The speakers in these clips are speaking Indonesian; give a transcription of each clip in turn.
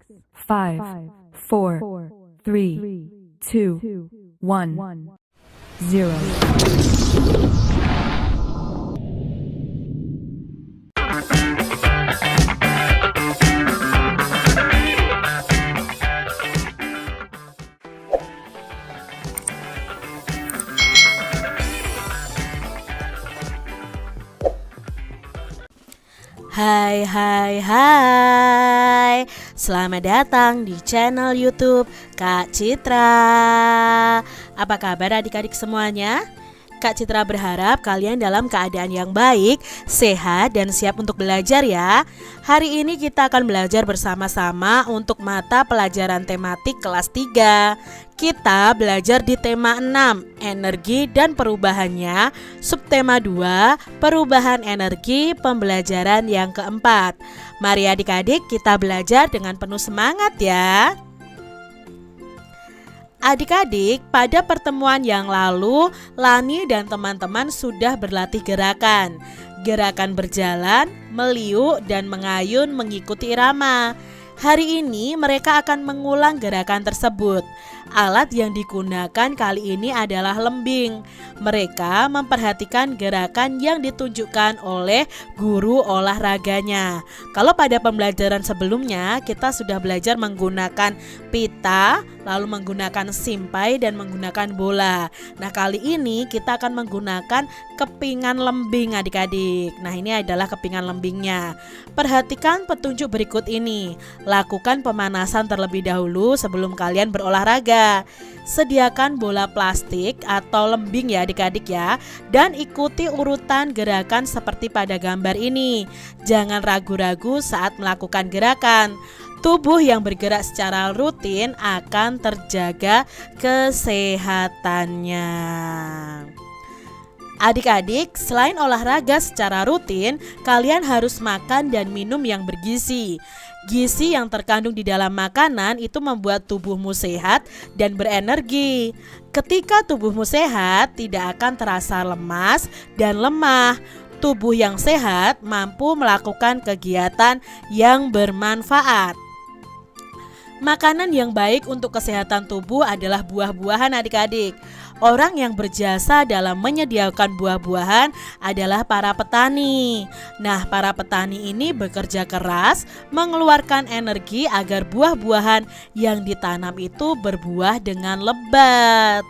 5, 4, 3, 2, 1, 0. Hai hai hai, selamat datang di channel YouTube Kak Citra. Apa kabar adik-adik semuanya? Kak Citra berharap kalian dalam keadaan yang baik, sehat, dan siap untuk belajar ya. Hari ini kita akan belajar bersama-sama untuk mata pelajaran tematik kelas 3. Kita belajar di tema 6, energi dan perubahannya, subtema 2, perubahan energi, pembelajaran yang keempat. Mari adik-adik kita belajar dengan penuh semangat ya. Adik-adik, pada pertemuan yang lalu, Lani dan teman-teman sudah berlatih gerakan. Gerakan berjalan, meliuk, dan mengayun mengikuti irama. Hari ini mereka akan mengulang gerakan tersebut. Alat yang digunakan kali ini adalah lembing. Mereka memperhatikan gerakan yang ditunjukkan oleh guru olahraganya. Kalau pada pembelajaran sebelumnya kita sudah belajar menggunakan pita, lalu menggunakan simpai dan menggunakan bola. Nah, kali ini kita akan menggunakan kepingan lembing adik-adik. Nah, ini adalah kepingan lembingnya. Perhatikan petunjuk berikut ini. Lakukan pemanasan terlebih dahulu sebelum kalian berolahraga. Sediakan bola plastik atau lembing ya adik-adik ya, dan ikuti urutan gerakan seperti pada gambar ini. Jangan ragu-ragu saat melakukan gerakan. Tubuh yang bergerak secara rutin akan terjaga kesehatannya. Adik-adik, selain olahraga secara rutin, kalian harus makan dan minum yang bergizi. Gizi yang terkandung di dalam makanan itu membuat tubuhmu sehat dan berenergi. Ketika tubuhmu sehat, tidak akan terasa lemas dan lemah. Tubuh yang sehat mampu melakukan kegiatan yang bermanfaat. Makanan yang baik untuk kesehatan tubuh adalah buah-buahan adik-adik. Orang yang berjasa dalam menyediakan buah-buahan adalah para petani. Nah, para petani ini bekerja keras mengeluarkan energi agar buah-buahan yang ditanam itu berbuah dengan lebat.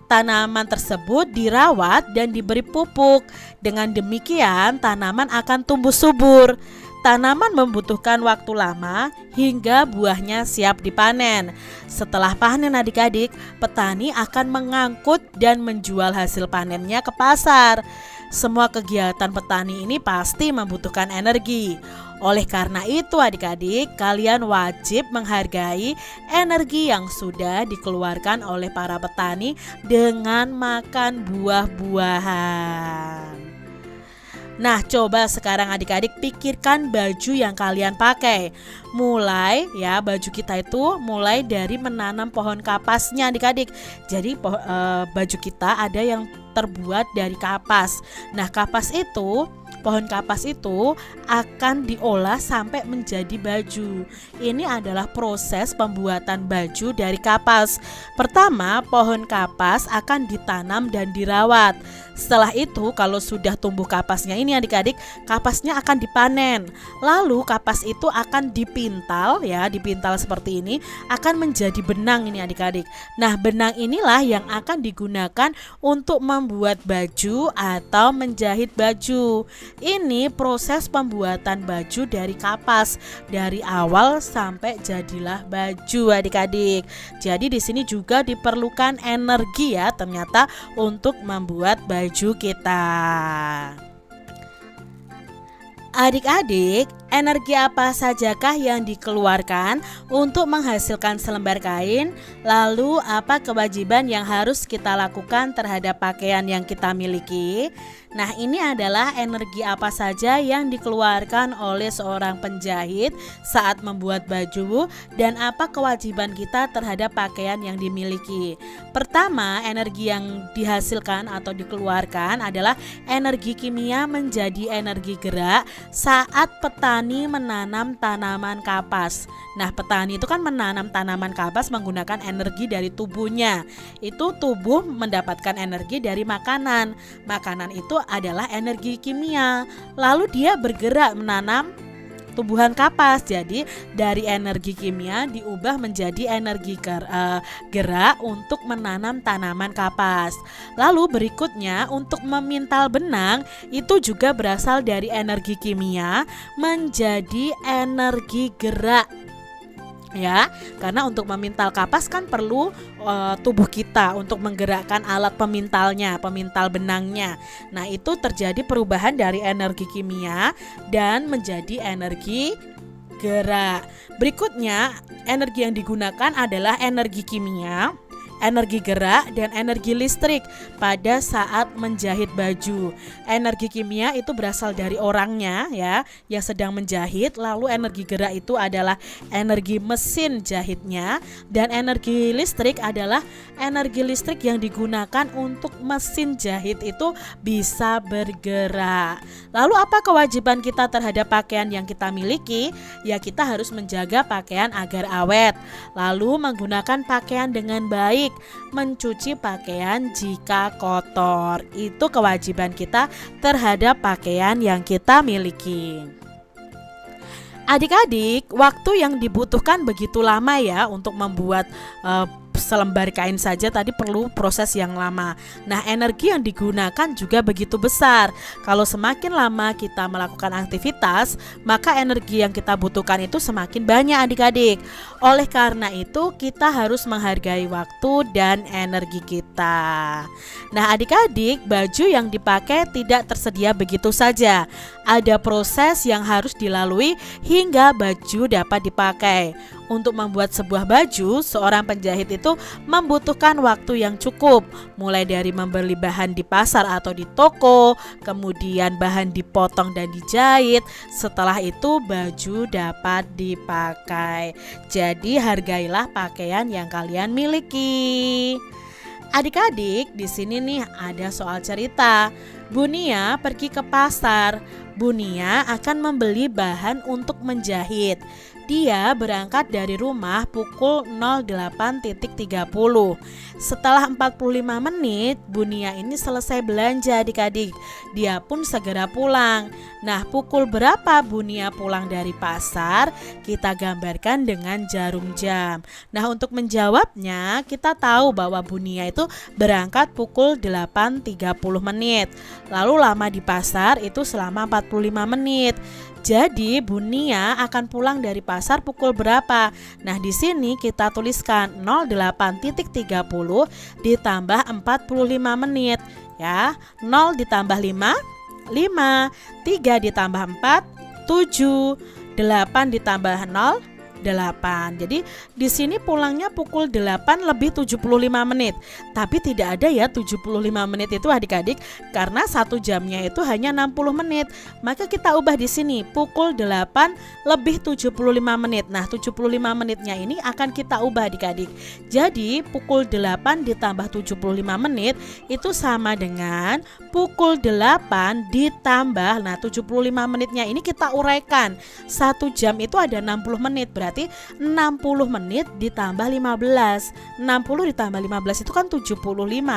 Tanaman tersebut dirawat dan diberi pupuk. Dengan demikian, tanaman akan tumbuh subur. Tanaman membutuhkan waktu lama hingga buahnya siap dipanen. Setelah panen adik-adik, petani akan mengangkut dan menjual hasil panennya ke pasar. Semua kegiatan petani ini pasti membutuhkan energi. Oleh karena itu adik-adik, kalian wajib menghargai energi yang sudah dikeluarkan oleh para petani dengan makan buah-buahan. Nah, coba sekarang adik-adik pikirkan baju yang kalian pakai. Mulai ya, baju kita itu mulai dari menanam pohon kapasnya adik-adik. Jadi baju kita ada yang terbuat dari kapas. Nah, pohon kapas itu akan diolah sampai menjadi baju. Ini adalah proses pembuatan baju dari kapas. Pertama, pohon kapas akan ditanam dan dirawat. Setelah itu, kalau sudah tumbuh kapasnya ini adik-adik, kapasnya akan dipanen. Lalu kapas itu akan dipintal ya, dipintal seperti ini, akan menjadi benang ini adik-adik. Nah, benang inilah yang akan digunakan untuk membuat baju atau menjahit baju. Ini proses pembuatan baju dari kapas, dari awal sampai jadilah baju adik-adik. Jadi di sini juga diperlukan energi ya ternyata untuk membuat baju kita. Adik-adik, energi apa sajakah yang dikeluarkan untuk menghasilkan selembar kain? Lalu apa kewajiban yang harus kita lakukan terhadap pakaian yang kita miliki? Nah, ini adalah energi apa saja yang dikeluarkan oleh seorang penjahit saat membuat baju dan apa kewajiban kita terhadap pakaian yang dimiliki. Pertama, energi yang dihasilkan atau dikeluarkan adalah energi kimia menjadi energi gerak saat petani petani menanam tanaman kapas. Nah, petani itu kan menanam tanaman kapas menggunakan energi dari tubuhnya. Itu tubuh mendapatkan energi dari makanan. Makanan itu adalah energi kimia. Lalu dia bergerak menanam tumbuhan kapas. Jadi dari energi kimia diubah menjadi energi gerak untuk menanam tanaman kapas. Lalu berikutnya untuk memintal benang itu juga berasal dari energi kimia menjadi energi gerak. Ya, karena untuk memintal kapas kan perlu tubuh kita untuk menggerakkan alat pemintalnya, pemintal benangnya. Nah, itu terjadi perubahan dari energi kimia dan menjadi energi gerak. Berikutnya, energi yang digunakan adalah energi kimia, energi gerak, dan energi listrik pada saat menjahit baju. Energi kimia itu berasal dari orangnya ya, yang sedang menjahit. Lalu energi gerak itu adalah energi mesin jahitnya, dan energi listrik adalah energi listrik yang digunakan untuk mesin jahit itu bisa bergerak. Lalu apa kewajiban kita terhadap pakaian yang kita miliki? Ya, kita harus menjaga pakaian agar awet, lalu menggunakan pakaian dengan baik, mencuci pakaian jika kotor. Itu kewajiban kita terhadap pakaian yang kita miliki. Adik-adik, waktu yang dibutuhkan begitu lama ya untuk membuat selembar kain saja tadi perlu proses yang lama. Nah, energi yang digunakan juga begitu besar. Kalau semakin lama kita melakukan aktivitas, maka energi yang kita butuhkan itu semakin banyak adik-adik. Oleh karena itu, kita harus menghargai waktu dan energi kita. Nah, adik-adik, baju yang dipakai tidak tersedia begitu saja. Ada proses yang harus dilalui hingga baju dapat dipakai. Untuk membuat sebuah baju, seorang penjahit itu membutuhkan waktu yang cukup, mulai dari membeli bahan di pasar atau di toko, kemudian bahan dipotong dan dijahit. Setelah itu baju dapat dipakai. Jadi hargailah pakaian yang kalian miliki. Adik-adik, di sini nih ada soal cerita. Bunia pergi ke pasar. Bunia akan membeli bahan untuk menjahit. Dia berangkat dari rumah pukul 08.30. Setelah 45 menit, Bunia ini selesai belanja adik-adik. Dia pun segera pulang. Nah, pukul berapa Bunia pulang dari pasar? Kita gambarkan dengan jarum jam. Nah, untuk menjawabnya, kita tahu bahwa Bunia itu berangkat pukul 8.30 menit. Lalu lama di pasar itu selama 45 menit. Jadi Bunia akan pulang dari pasar pukul berapa? Nah, di sini kita tuliskan 08.30 ditambah 45 menit ya. 0 ditambah 5, 5, 3 ditambah 4, 7, 8 ditambah 0, 8. Jadi di sini pulangnya pukul 8 lebih 75 menit. Tapi tidak ada ya 75 menit itu adik-adik, karena 1 jamnya itu hanya 60 menit. Maka kita ubah di sini pukul 8 lebih 75 menit. Nah, 75 menitnya ini akan kita ubah adik-adik. Jadi pukul 8 ditambah 75 menit itu sama dengan pukul 8 ditambah, nah 75 menitnya ini kita uraikan. 1 jam itu ada 60 menit. Berarti 60 menit ditambah 15. 60 ditambah 15 itu kan 75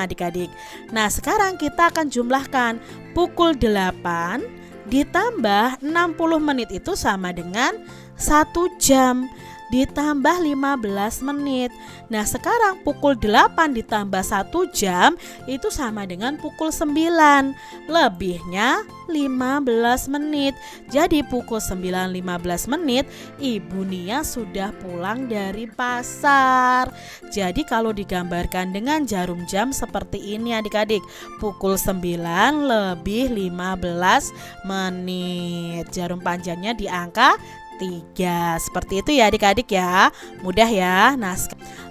adik-adik. Nah, sekarang kita akan jumlahkan. Pukul 8 ditambah 60 menit itu sama dengan 1 jam ditambah 15 menit. Nah, sekarang pukul 8 ditambah 1 jam itu sama dengan pukul 9. Lebihnya 15 menit. Jadi pukul 9.15 menit Ibu Nia sudah pulang dari pasar. Jadi kalau digambarkan dengan jarum jam seperti ini adik-adik, pukul 9 lebih 15 menit. Jarum panjangnya di angka 3. Seperti itu ya adik-adik ya. Mudah ya. Nah,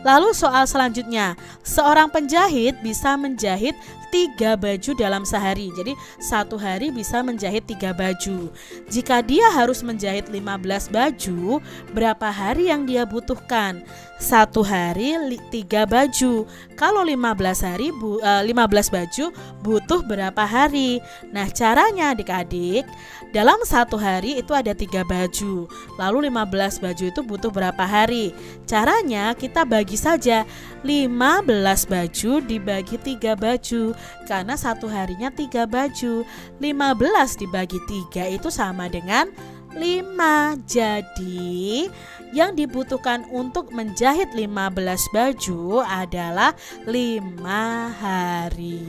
lalu soal selanjutnya. Seorang penjahit bisa menjahit 3 baju dalam sehari. Jadi satu hari bisa menjahit 3 baju. Jika dia harus menjahit 15 baju, berapa hari yang dia butuhkan? Satu hari 3 baju. Kalau 15 baju butuh berapa hari? Nah, caranya adik-adik, dalam satu hari itu ada 3 baju. Lalu 15 baju itu butuh berapa hari? Caranya kita bagi saja 15 baju dibagi 3 baju. Karena satu harinya 3 baju. 15 dibagi 3 itu sama dengan 5. Jadi yang dibutuhkan untuk menjahit 15 baju adalah 5 hari.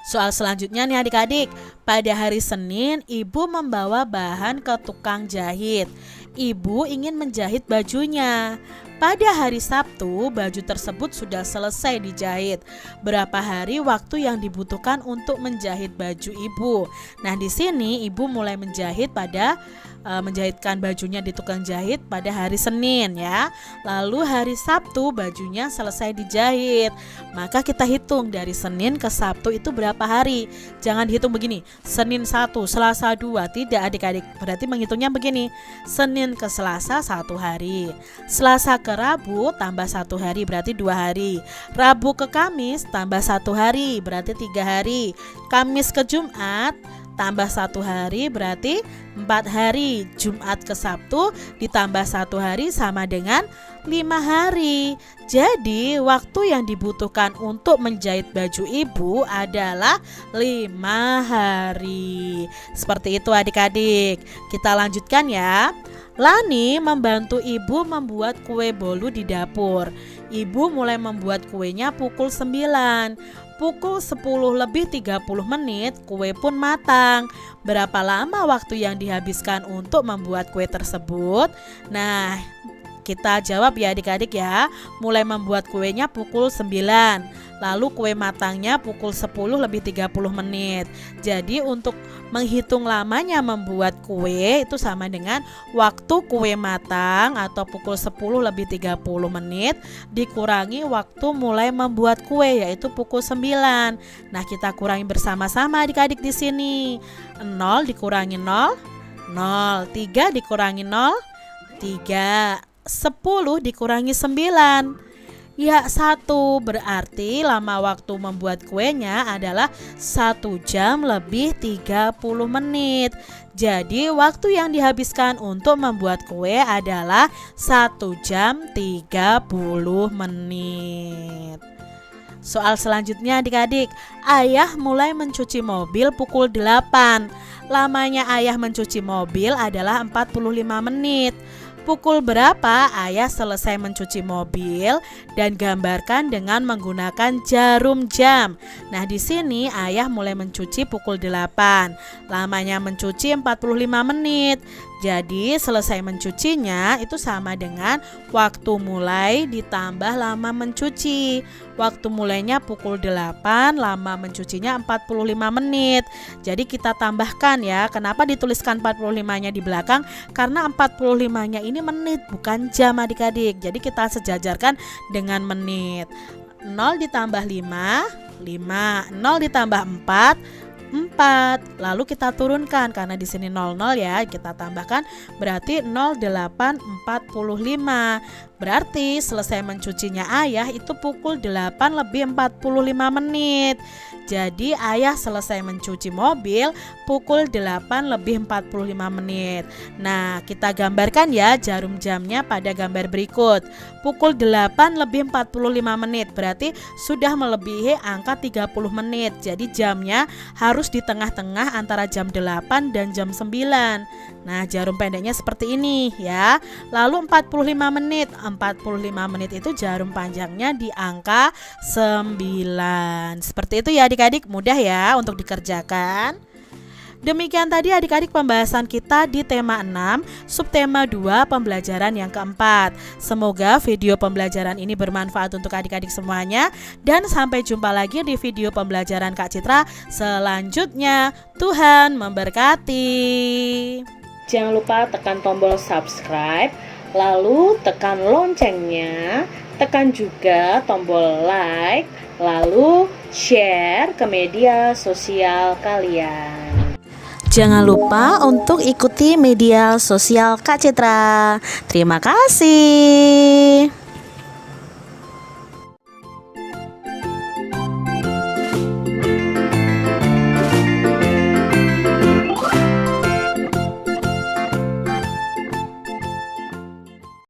Soal selanjutnya nih adik-adik, pada hari Senin ibu membawa bahan ke tukang jahit. Ibu ingin menjahit bajunya. Pada hari Sabtu baju tersebut sudah selesai dijahit. Berapa hari waktu yang dibutuhkan untuk menjahit baju ibu? Nah, di sini ibu mulai menjahitkan bajunya di tukang jahit pada hari Senin ya. Lalu hari Sabtu bajunya selesai dijahit. Maka kita hitung dari Senin ke Sabtu itu berapa hari. Jangan dihitung begini, Senin 1, Selasa 2. Tidak adik-adik, berarti menghitungnya begini, Senin ke Selasa 1 hari, Selasa ke Rabu tambah 1 hari berarti 2 hari, Rabu ke Kamis tambah 1 hari berarti 3 hari, Kamis ke Jumat tambah 1 hari berarti 4 hari, Jumat ke Sabtu ditambah 1 hari sama dengan 5 hari. Jadi waktu yang dibutuhkan untuk menjahit baju ibu adalah 5 hari. Seperti itu adik-adik. Kita lanjutkan ya. Lani membantu ibu membuat kue bolu di dapur. Ibu mulai membuat kuenya pukul 9. Pukul 10:30 kue pun matang. Berapa lama waktu yang dihabiskan untuk membuat kue tersebut? Nah, kita jawab ya adik-adik ya. Mulai membuat kuenya pukul 9. Lalu kue matangnya pukul 10:30. Jadi untuk menghitung lamanya membuat kue itu sama dengan waktu kue matang atau pukul 10:30 dikurangi waktu mulai membuat kue yaitu pukul 9. Nah, kita kurangi bersama-sama adik-adik di sini. 0 dikurangi 0, 0. 3 dikurangi 0, 3. 10 dikurangi 9. Ya 1, berarti lama waktu membuat kuenya adalah 1 jam lebih 30 menit. Jadi waktu yang dihabiskan untuk membuat kue adalah 1 jam 30 menit. Soal selanjutnya adik-adik, ayah mulai mencuci mobil pukul 8. Lamanya ayah mencuci mobil adalah 45 menit. Pukul berapa ayah selesai mencuci mobil dan gambarkan dengan menggunakan jarum jam. Nah, di sini ayah mulai mencuci pukul 8. Lamanya mencuci 45 menit. Jadi selesai mencucinya itu sama dengan waktu mulai ditambah lama mencuci. Waktu mulainya pukul 8, lama mencucinya 45 menit. Jadi kita tambahkan ya. Kenapa dituliskan 45-nya di belakang? Karena 45-nya ini menit bukan jam adik-adik. Jadi kita sejajarkan dengan menit. 0 ditambah 5, 5. 0 ditambah 4, 4. Lalu kita turunkan karena di sini 00 ya, kita tambahkan berarti 08.45. Berarti selesai mencucinya ayah itu pukul 8:45 menit. Jadi ayah selesai mencuci mobil pukul 8:45 menit. Nah, kita gambarkan ya jarum jamnya pada gambar berikut. Pukul 8:45 menit berarti sudah melebihi angka 30 menit. Jadi jamnya harus di tengah-tengah antara jam 8 dan jam 9. Nah, jarum pendeknya seperti ini ya. Lalu 45 menit. 45 menit itu jarum panjangnya di angka 9. Seperti itu ya adik-adik, mudah ya untuk dikerjakan. Demikian tadi adik-adik pembahasan kita di tema 6, subtema 2 pembelajaran yang keempat. Semoga video pembelajaran ini bermanfaat untuk adik-adik semuanya. Dan sampai jumpa lagi di video pembelajaran Kak Citra selanjutnya. Tuhan memberkati. Jangan lupa tekan tombol subscribe, lalu tekan loncengnya tekan juga tombol like, lalu share ke media sosial kalian. Jangan lupa untuk ikuti media sosial Kak Citra. Terima kasih.